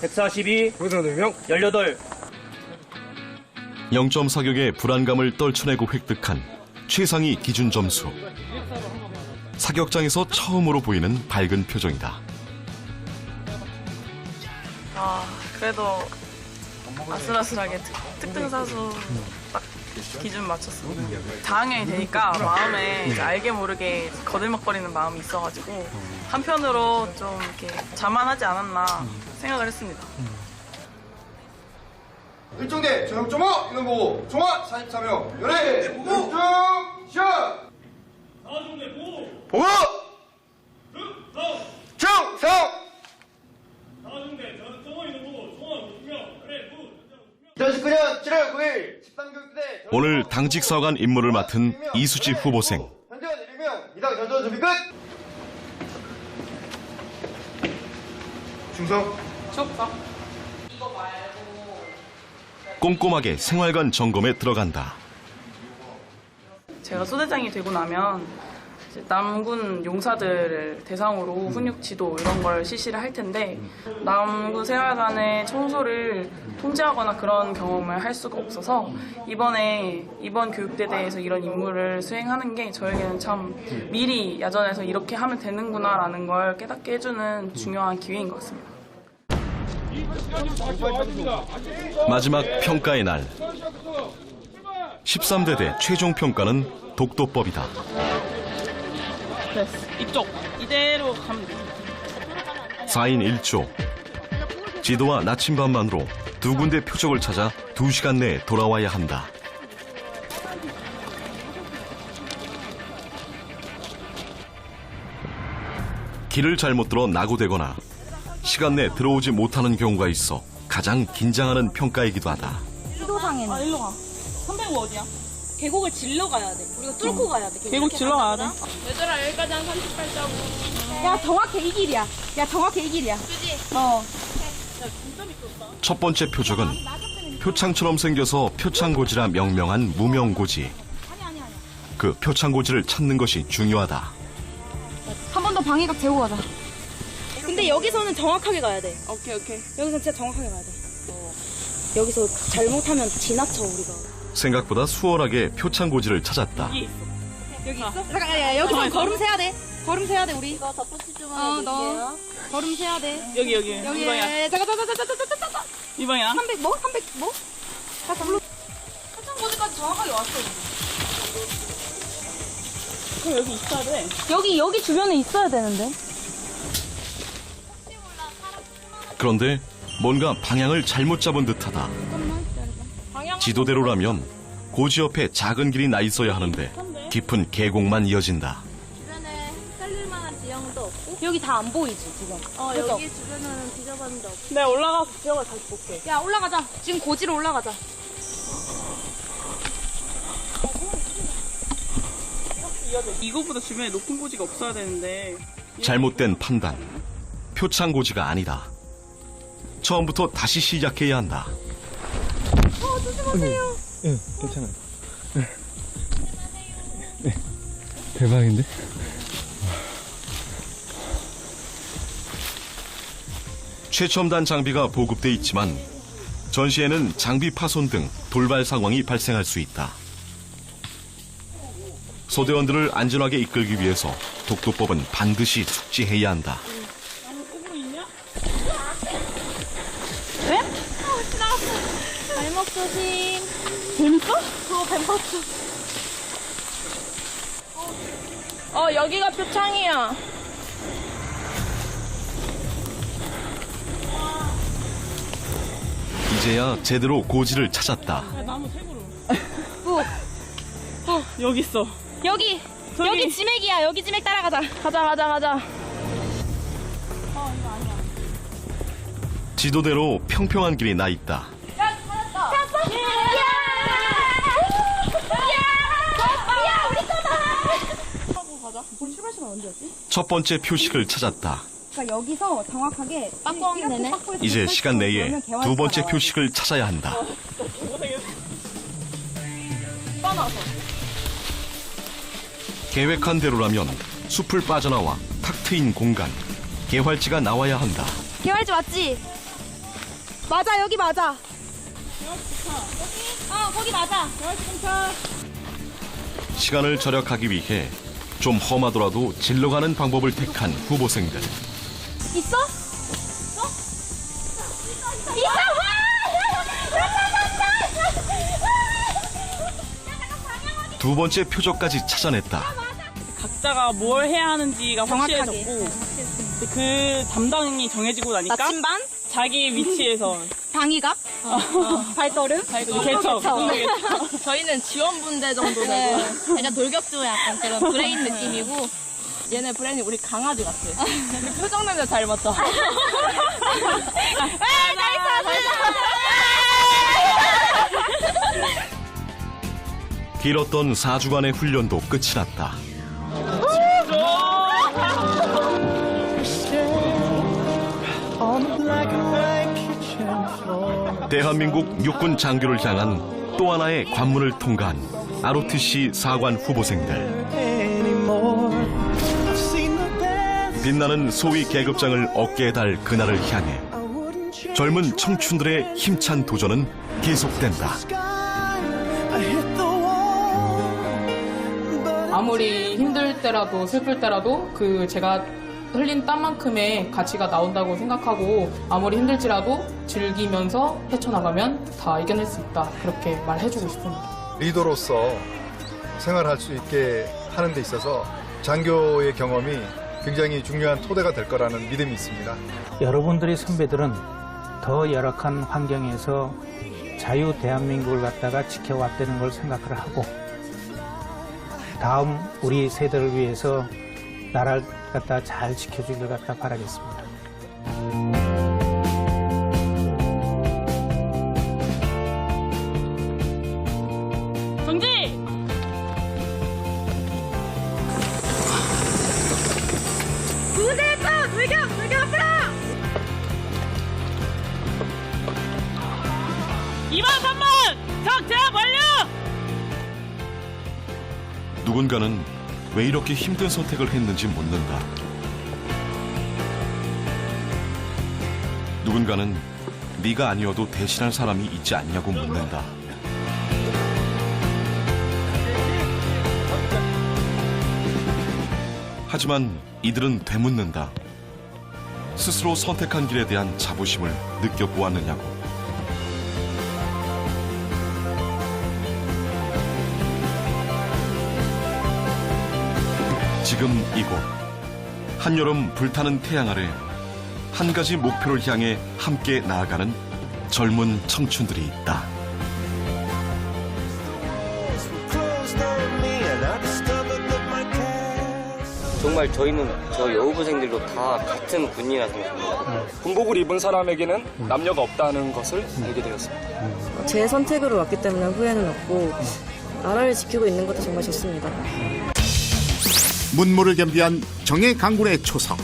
142 후보생 4명 18 0점 사격의 불안감을 떨쳐내고 획득한 최상위 기준 점수. 사격장에서 처음으로 보이는 밝은 표정이다. 그래도 아슬아슬하게 특등사수 딱 기준 맞췄어. 4학년이 되니까 마음에 이제 알게 모르게 거들먹거리는 마음이 있어가지고 한편으로 좀 이렇게 자만하지 않았나 생각을 했습니다. 1중대 전역종호 이놈 보고 종화 44명 연애 보고 중시작 4중대 보고 중성 4중대 전역종호 이놈 보고 종화 5명 연애 2019년 7월 9일 13교육대 오늘 당직사관 임무를 맡은 이수지 후보생. 현재원 1명 이당 전전 준비 끝 중성 꼼꼼하게 생활관 점검에 들어간다. 제가 소대장이 되고 나면 이제 남군 용사들을 대상으로 훈육 지도 이런 걸 실시를 할 텐데 남군 생활관의 청소를 통제하거나 그런 경험을 할 수가 없어서 이번 교육대대에서 이런 임무를 수행하는 게 저에게는 참 미리 야전에서 이렇게 하면 되는구나라는 걸 깨닫게 해주는 중요한 기회인 것 같습니다. 마지막 평가의 날. 13대대 최종 평가는 독도법이다. 됐어. 이쪽 이대로 가면 돼. 4인 1조. 지도와 나침반만으로 2군데 표적을 찾아 2시간 내에 돌아와야 한다. 길을 잘못 들어 낙오되거나 시간 내에 들어오지 못하는 경우가 있어 가장 긴장하는 평가이기도 하다. 지도상에는 일로 가. 305 어디야? 계곡을 질러 가야 돼. 우리가 뚫고 가야 돼. 계곡 질러 가야 돼. 얘들아 여기까지 한 38자고. 야 정확히 이 길이야. 야 정확히 이 길이야. 그지? 어. 첫 번째 표적은 표창처럼 생겨서 표창고지라 명명한 무명고지. 그 표창고지를 찾는 것이 중요하다. 한 번 더 방위각 재고 가자. 근데 여기서는 정확하게 가야 돼. 오케이. 여기서 진짜 정확하게 가야 돼. 여기서 잘못하면 지나쳐 우리가. 생각보다 수월하게 표창고지를 찾았다. 여기 있어? 잠깐 야 여기서 걸음 세야 돼. 걸음 세야 돼 우리. 이거 덧붙이 좀 너 걸음 세야 돼. 여기 여기. 이 방이야. 잠깐. 이 방이야. 300 뭐? 300 뭐? 다 불러. 포천고지까지 정확하게 왔어. 그럼 여기 있어야 돼. 여기 주변에 있어야 되는데. 그런데 뭔가 방향을 잘못 잡은 듯하다. 지도대로라면 고지 옆에 작은 길이 나 있어야 하는데 깊은 계곡만 이어진다. 주변에 헷갈릴 만한 지형도 없고. 여기 다 안 보이지 지금. 그죠? 여기 주변은 뒤져봤는데 없고. 내가 올라가서 지역을 다시 볼게. 야 올라가자. 지금 고지로 올라가자. 이거보다 주변에 높은 고지가 없어야 되는데. 잘못된 판단. 표창고지가 아니다. 처음부터 다시 시작해야 한다. 조심하세요. 응, 괜찮아요. 네. 대박인데? 최첨단 장비가 보급돼 있지만 전시에는 장비 파손 등 돌발 상황이 발생할 수 있다. 소대원들을 안전하게 이끌기 위해서 독도법은 반드시 숙지해야 한다. 왜? 지나갔어. 발목 조심. 재밌어? 뱀봤어. 여기가 표창이야. 이제야 제대로 고지를 찾았다. 나무 색으로. 꾹. 여기 있어. 여기. 저기. 여기 지맥이야. 여기 지맥 따라가자. 가자. 지도대로 평평한 길이 나 있다. 첫 번째 표식을 찾았다. 그러니까 여기서 정확하게 빠꾸하면 되네. 이제 시간 내에 두 번째 표식을 찾아야 한다. 계획한 대로라면 숲을 빠져나와 탁 트인 공간, 개활지가 나와야 한다. 개활지 맞지? 맞아, 여기 맞아. 거기 맞아. 시간을 절약하기 위해 좀 험하더라도 질러 가는 방법을 택한 후보생들. 있어? 두 번째 표적까지 찾아냈다. 각자가 뭘 해야 하는지가 정확하게. 확실해졌고 그 담당이 정해지고 나니까 나침반? 자기 위치에서 방위각? 발걸음? 개척. 저희는 지원분대 정도 되고 약간 돌격조 약간 그런 브레인 느낌이고 얘네 브레인이 우리 강아지 같아. 표정 냄새 잘 맡아. 길었던 4주간의 훈련도 끝이 났다. 대한민국 육군 장교를 향한 또 하나의 관문을 통과한 ROTC 사관 후보생들. 빛나는 소위 계급장을 어깨에 달 그날을 향해 젊은 청춘들의 힘찬 도전은 계속된다. 아무리 힘들 때라도 슬플 때라도 그 제가 흘린 땀만큼의 가치가 나온다고 생각하고 아무리 힘들지라도 즐기면서 헤쳐나가면 다 이겨낼 수 있다. 그렇게 말해주고 싶습니다. 리더로서 생활할 수 있게 하는 데 있어서 장교의 경험이 굉장히 중요한 토대가 될 거라는 믿음이 있습니다. 여러분들의 선배들은 더 열악한 환경에서 자유 대한민국을 갖다가 지켜왔다는 걸 생각을 하고 다음 우리 세대를 위해서 나라를 갖다 잘 지켜주길 갖다 바라겠습니다. 정지! 구세했다! 돌격 앞으로! 2번, 3번! 적 제압 완료! 누군가는 왜 이렇게 힘든 선택을 했는지 묻는다. 누군가는 네가 아니어도 대신할 사람이 있지 않냐고 묻는다. 하지만 이들은 되묻는다. 스스로 선택한 길에 대한 자부심을 느껴보았느냐고. 지금 이곳 한여름 불타는 태양 아래 한 가지 목표를 향해 함께 나아가는 젊은 청춘들이 있다. 정말 저희는 저 여우부생들도 다 같은 군인이라 생각합니다. 군복을 입은 사람에게는 남녀가 없다는 것을 알게 되었습니다. 제 선택으로 왔기 때문에 후회는 없고 나라를 지키고 있는 것도 정말 좋습니다. 문무를 겸비한 정예 강군의 초석,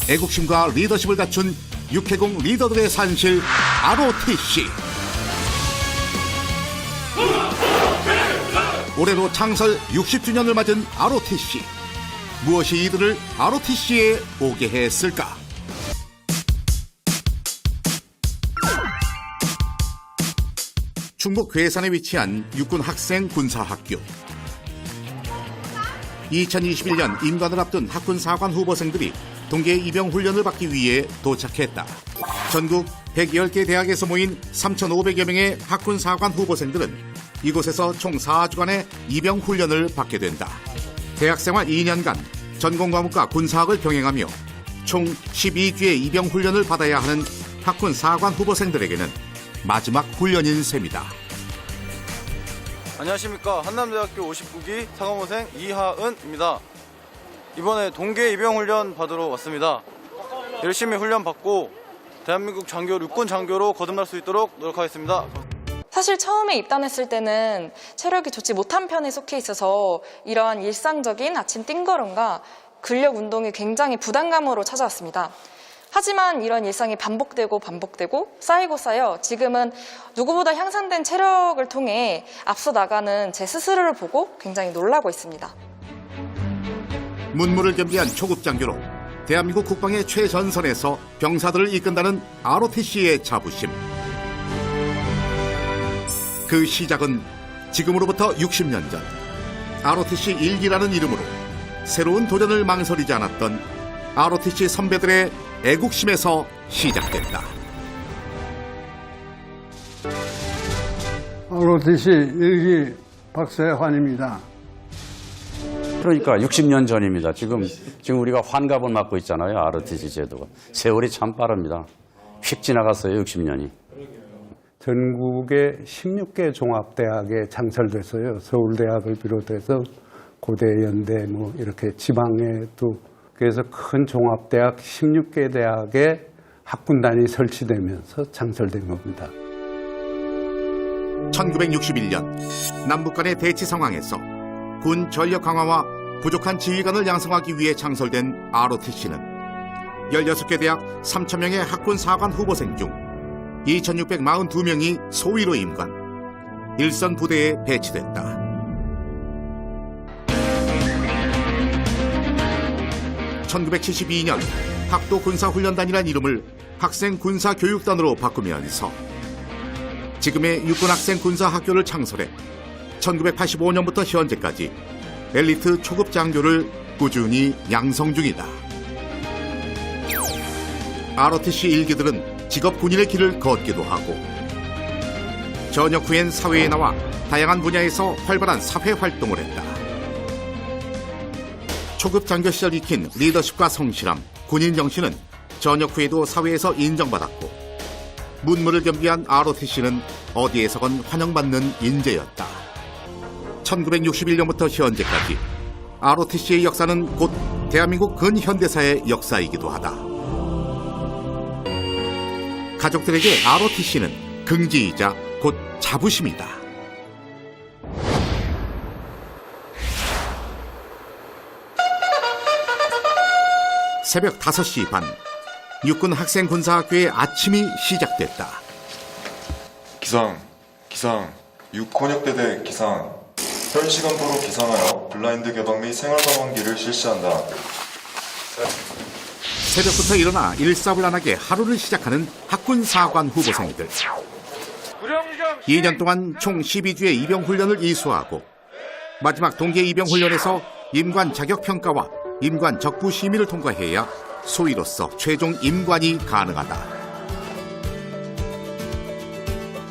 애국심과 리더십을 갖춘 육해공 리더들의 산실 ROTC. 올해로 창설 60주년을 맞은 ROTC. 무엇이 이들을 ROTC에 오게 했을까? 충북 괴산에 위치한 육군 학생 군사학교. 2021년 임관을 앞둔 학군 사관 후보생들이 동계 입영 훈련을 받기 위해 도착했다. 전국 110개 대학에서 모인 3,500여 명의 학군 사관 후보생들은 이곳에서 총 4주간의 입영 훈련을 받게 된다. 대학생활 2년간 전공과목과 군사학을 병행하며 총 12주의 입영 훈련을 받아야 하는 학군 사관 후보생들에게는 마지막 훈련인 셈이다. 안녕하십니까. 한남대학교 59기 상호생 이하은입니다. 이번에 동계 입영훈련 받으러 왔습니다. 열심히 훈련 받고 대한민국 장교, 육군 장교로 거듭날 수 있도록 노력하겠습니다. 사실 처음에 입단했을 때는 체력이 좋지 못한 편에 속해 있어서 이러한 일상적인 아침 띵걸음과 근력 운동이 굉장히 부담감으로 찾아왔습니다. 하지만 이런 일상이 반복되고 쌓여 지금은 누구보다 향상된 체력을 통해 앞서 나가는 제 스스로를 보고 굉장히 놀라고 있습니다. 문무를 겸비한 초급 장교로 대한민국 국방의 최전선에서 병사들을 이끈다는 ROTC의 자부심. 그 시작은 지금으로부터 60년 전 ROTC 1기라는 이름으로 새로운 도전을 망설이지 않았던 ROTC 선배들의 애국심에서 시작됐다. ROTC 1기 박세환입니다. 그러니까 60년 전입니다. 지금 우리가 환갑을 맞고 있잖아요. ROTC 제도가. 세월이 참 빠릅니다. 휙 지나갔어요. 60년이. 전국의 16개 종합대학에 창설됐어요. 서울대학을 비롯해서 고대, 연대, 이렇게 지방에도. 그래서 큰 종합대학 16개 대학에 학군단이 설치되면서 창설된 겁니다. 1961년 남북 간의 대치 상황에서 군 전력 강화와 부족한 지휘관을 양성하기 위해 창설된 ROTC는 16개 대학 3,000명의 학군 사관 후보생 중 2,642명이 소위로 임관, 일선 부대에 배치됐다. 1972년 학도군사훈련단이란 이름을 학생군사교육단으로 바꾸면서 지금의 육군학생군사학교를 창설해 1985년부터 현재까지 엘리트 초급 장교를 꾸준히 양성 중이다. ROTC 일기들은 직업 군인의 길을 걷기도 하고 전역 후엔 사회에 나와 다양한 분야에서 활발한 사회 활동을 했다. 초급 장교 시절 익힌 리더십과 성실함, 군인 정신은 전역 후에도 사회에서 인정받았고 문무를 겸비한 ROTC는 어디에서건 환영받는 인재였다. 1961년부터 현재까지 ROTC의 역사는 곧 대한민국 근현대사의 역사이기도 하다. 가족들에게 ROTC는 긍지이자 곧 자부심이다. 새벽 5시 반, 육군 학생군사학교의 아침이 시작됐다. 기상, 육혼역대대 기상, 현 시간도로 기상하여 블라인드 개방 및 생활방황기를 실시한다. 새벽부터 일어나 일사불란하게 하루를 시작하는 학군사관 후보생들. 2년 동안 총 12주의 입영훈련을 이수하고 마지막 동계 입영훈련에서 임관 자격평가와 임관 적부 심의를 통과해야 소위로서 최종 임관이 가능하다.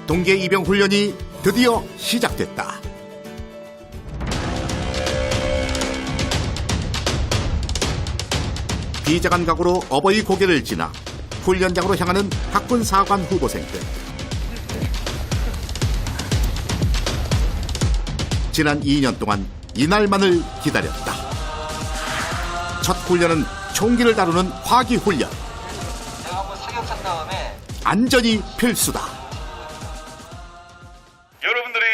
동계 입영훈련이 드디어 시작됐다. 비장한 각오로 어버이 고개를 지나 훈련장으로 향하는 학군사관 후보생들. 지난 2년 동안 이날만을 기다렸다. 첫 훈련은 총기를 다루는 화기훈련. 내가 한번 사격한 다음에 안전이 필수다. 여러분들이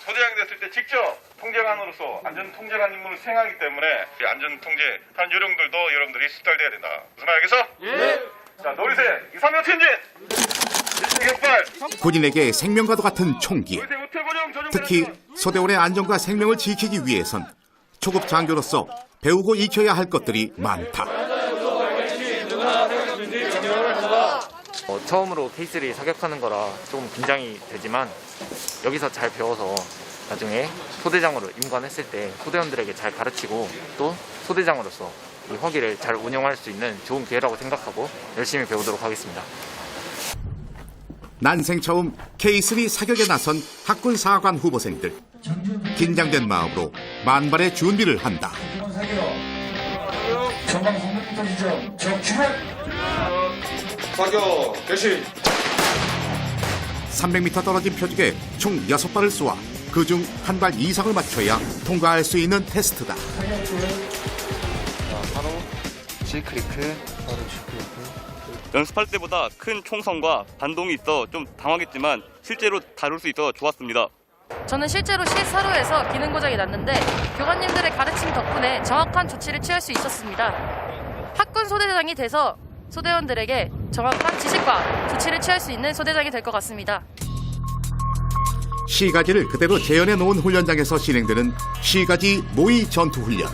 소대장이 됐을 때 직접 통제관으로서 안전통제관 임무를 수행하기 때문에 안전통제한 요령들도 여러분들이 숙달돼야 된다. 무슨 말 알겠어? 예. 자, 노리세 2, 3명 진진! 일격발! 군인에게 생명과도 같은 총기. 특히 소대원의 안전과 생명을 지키기 위해선 초급 장교로서 배우고 익혀야 할 것들이 많다. 처음으로 K3 사격하는 거라 조금 긴장이 되지만 여기서 잘 배워서 나중에 소대장으로 임관했을 때 소대원들에게 잘 가르치고 또 소대장으로서 이 허기를 잘 운영할 수 있는 좋은 기회라고 생각하고 열심히 배우도록 하겠습니다. 난생 처음 K3 사격에 나선 학군 사관 후보생들. 긴장된 마음으로 만발의 준비를 한다. 전방 300m 지점 적 출발! 사격 개시! 300m 떨어진 표적에 총 6발을 쏘아 그중 한 발 이상을 맞춰야 통과할 수 있는 테스트다. 바로 G클리크. 연습할 때보다 큰 총성과 반동이 있어 좀 당황했지만 실제로 다룰 수 있어 좋았습니다. 저는 실제로 실사로에서 기능 고장이 났는데 교관님들의 가르침 덕분에 정확한 조치를 취할 수 있었습니다. 학군 소대장이 돼서 소대원들에게 정확한 지식과 조치를 취할 수 있는 소대장이 될 것 같습니다. 시가지를 그대로 재현해 놓은 훈련장에서 진행되는 시가지 모의 전투 훈련.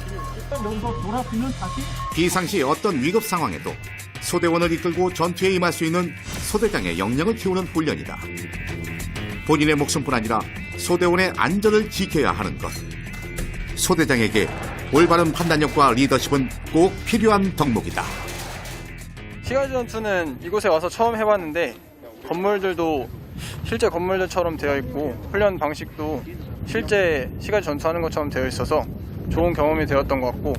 비상시 어떤 위급 상황에도 소대원을 이끌고 전투에 임할 수 있는 소대장의 역량을 키우는 훈련이다. 본인의 목숨뿐 아니라 소대원의 안전을 지켜야 하는 것. 소대장에게 올바른 판단력과 리더십은 꼭 필요한 덕목이다. 시가지 전투는 이곳에 와서 처음 해봤는데 건물들도 실제 건물들처럼 되어 있고 훈련 방식도 실제 시가지 전투하는 것처럼 되어 있어서 좋은 경험이 되었던 것 같고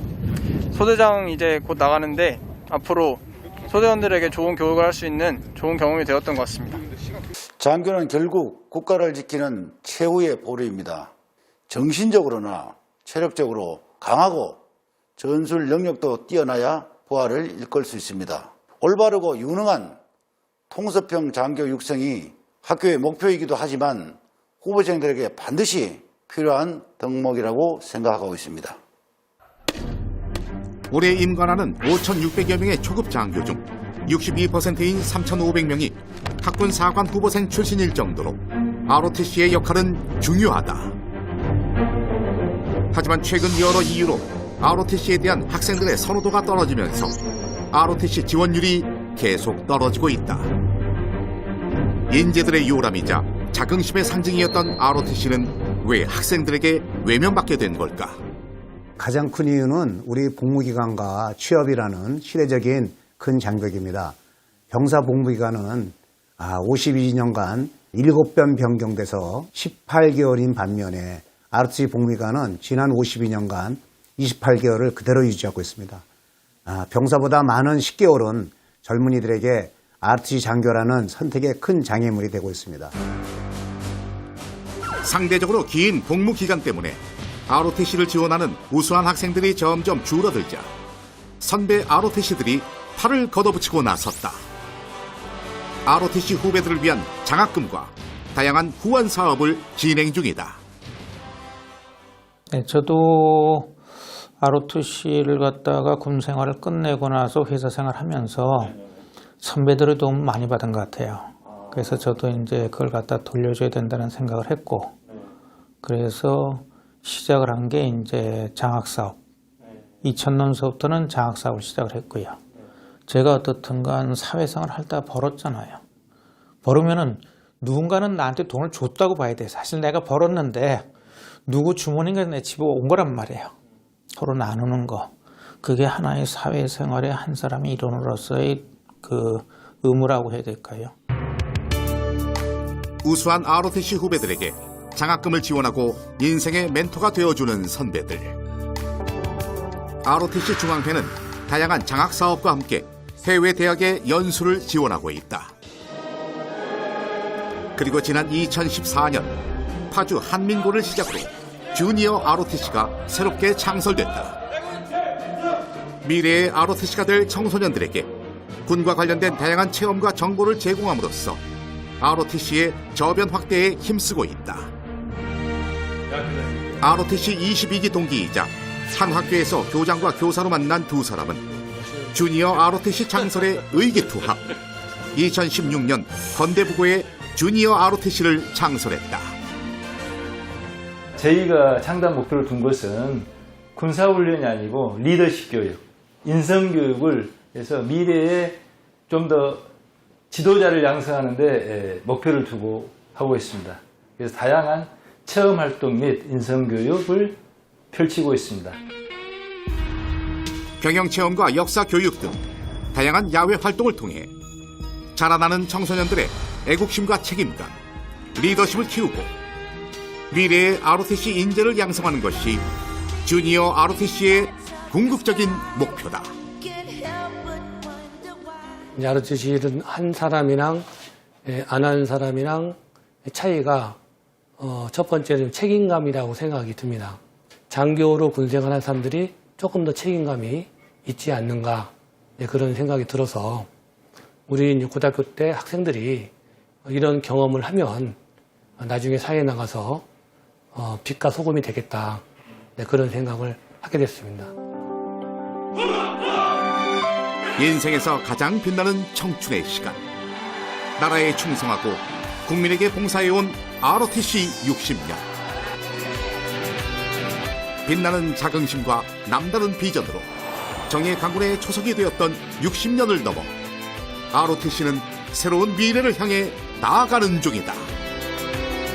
소대장 이제 곧 나가는데 앞으로 소대원들에게 좋은 교육을 할 수 있는 좋은 경험이 되었던 것 같습니다. 장교는 결국 국가를 지키는 최후의 보루입니다. 정신적으로나 체력적으로 강하고 전술 능력도 뛰어나야 부하를 이끌 수 있습니다. 올바르고 유능한 통섭형 장교 육성이 학교의 목표이기도 하지만 후보생들에게 반드시 필요한 덕목이라고 생각하고 있습니다. 올해 임관하는 5,600여 명의 초급 장교 중 62%인 3,500명이 학군 사관 후보생 출신일 정도로 ROTC의 역할은 중요하다. 하지만 최근 여러 이유로 ROTC에 대한 학생들의 선호도가 떨어지면서 ROTC 지원율이 계속 떨어지고 있다. 인재들의 요람이자 자긍심의 상징이었던 ROTC는 왜 학생들에게 외면받게 된 걸까? 가장 큰 이유는 우리 복무기간과 취업이라는 시대적인 큰 장벽입니다. 병사 복무기간은 52년간 7번 변경돼서 18개월인 반면에 ROTC 복무기간은 지난 52년간 28개월을 그대로 유지하고 있습니다. 병사보다 많은 10개월은 젊은이들에게 ROTC 장교라는 선택의 큰 장애물이 되고 있습니다. 상대적으로 긴 복무 기간 때문에 ROTC를 지원하는 우수한 학생들이 점점 줄어들자 선배 ROTC들이 팔을 걷어붙이고 나섰다. ROTC 후배들을 위한 장학금과 다양한 후원 사업을 진행 중이다. 네, 저도 ROTC를 갖다가 군 생활을 끝내고 나서 회사 생활하면서 선배들의 도움을 많이 받은 것 같아요. 그래서 저도 이제 그걸 갖다 돌려줘야 된다는 생각을 했고, 그래서 시작을 한 게 이제 장학사업. 2000년서부터는 장학사업을 시작을 했고요. 제가 어떻든 간 사회생활을 할 때 벌었잖아요. 벌으면은 누군가는 나한테 돈을 줬다고 봐야 돼. 사실 내가 벌었는데 누구 주머니가 내 집에 온 거란 말이에요. 서로 나누는 거. 그게 하나의 사회생활의 한 사람이 일원으로서의 그 의무라고 해야 될까요? 우수한 ROTC 후배들에게 장학금을 지원하고 인생의 멘토가 되어주는 선배들. ROTC 중앙회는 다양한 장학사업과 함께 해외 대학의 연수를 지원하고 있다. 그리고 지난 2014년 파주 한민고를 시작으로 주니어 ROTC가 새롭게 창설됐다. 미래의 ROTC가 될 청소년들에게 군과 관련된 다양한 체험과 정보를 제공함으로써 ROTC의 저변 확대에 힘쓰고 있다. ROTC 22기 동기이자 한 학교에서 교장과 교사로 만난 두 사람은 주니어 ROTC 창설에 의기투합. 2016년 건대부고의 주니어 ROTC를 창설했다. 저희가 창단 목표를 둔 것은 군사훈련이 아니고 리더십 교육, 인성교육을 해서 미래에 좀 더 지도자를 양성하는 데 목표를 두고 하고 있습니다. 그래서 다양한 체험활동 및 인성교육을 펼치고 있습니다. 경영체험과 역사교육 등 다양한 야외 활동을 통해 자라나는 청소년들의 애국심과 책임감, 리더십을 키우고 미래의 ROTC 인재를 양성하는 것이 주니어 ROTC의 궁극적인 목표다. ROTC는 한 사람이랑 안 한 사람이랑 차이가 첫 번째는 책임감이라고 생각이 듭니다. 장교로 군생활한 사람들이 조금 더 책임감이 있지 않는가 그런 생각이 들어서 우리 고등학교 때 학생들이 이런 경험을 하면 나중에 사회에 나가서 빛과 소금이 되겠다 그런 생각을 하게 됐습니다. 인생에서 가장 빛나는 청춘의 시간, 나라에 충성하고 국민에게 봉사해온 ROTC 60년. 빛나는 자긍심과 남다른 비전으로 정의 강군의 초석이 되었던 60년을 넘어 ROTC는 새로운 미래를 향해 나아가는 중이다.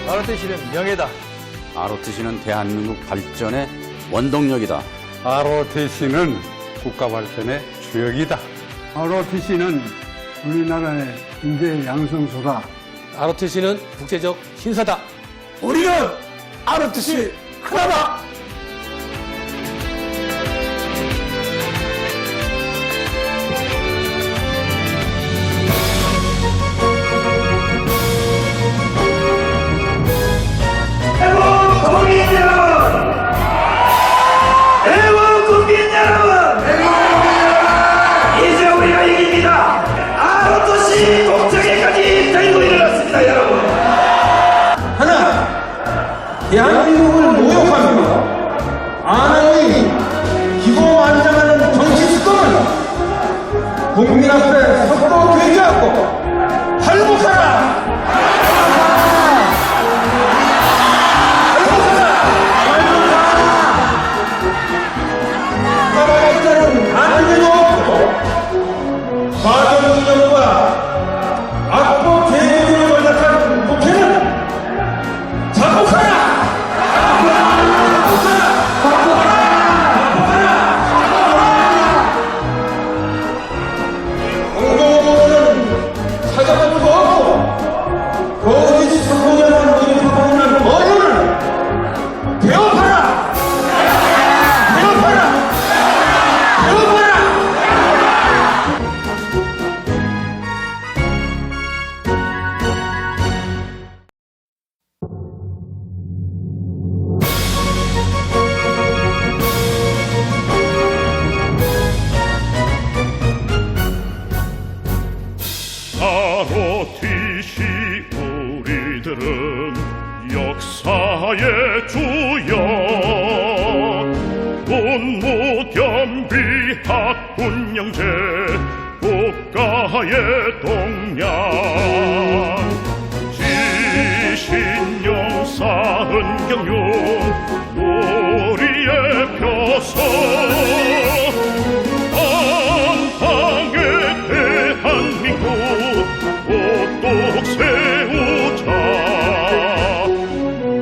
ROTC는 명예다. ROTC는 대한민국 발전의 원동력이다. ROTC는 국가 발전의 주역이다. ROTC는 우리나라의 인재 양성소다. ROTC는 국제적 신사다. 우리는 ROTC 하나다. 대한민국을 모욕하며 안하의 기고만장하는 정치 습관을 국민 앞에 속도 되지않고 발목하라! 나라의 자는 안전도 없고 과정운영과 악보 대부를 걸작한 국회는 자복하라! ROTC 우리들은 역사의 주역 군무겸비 학군영재 국가의 동량 지신영사 은경용 우리의 표서 안방의 대한민국 오똑 세우자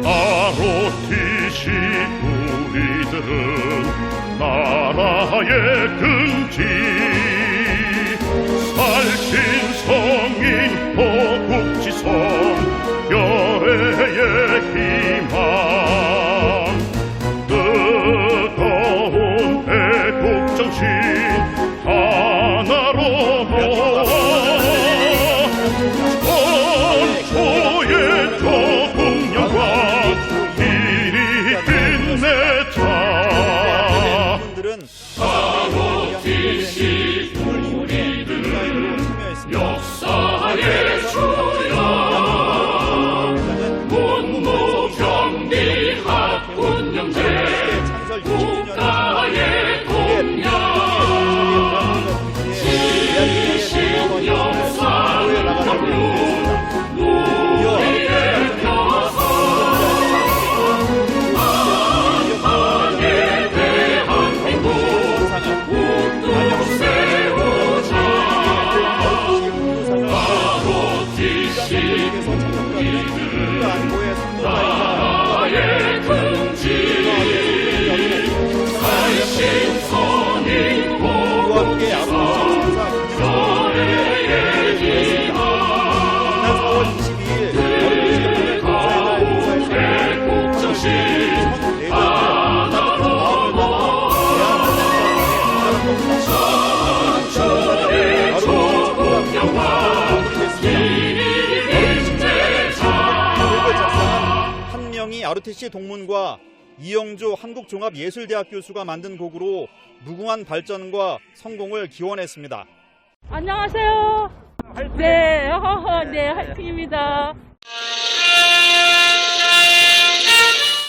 ROTC 우리들은 나라의 긍지 살신성인 호국지성 열애의 희망 뜨거운 애국정신 하나로 모아 전초의 조국영광 이리 빛내자 ROTC 우리들은 역사의 주역 군무경비 학군영재 국가의 동량 지신영사 은경용 우리의 표서 안방의 대한민국 우뚝 세우자 ROTC 동문과 이영주 한국종합예술대학 교수가 만든 곡으로 무궁한 발전과 성공을 기원했습니다. 안녕하세요. 네, 네, 화이팅입니다.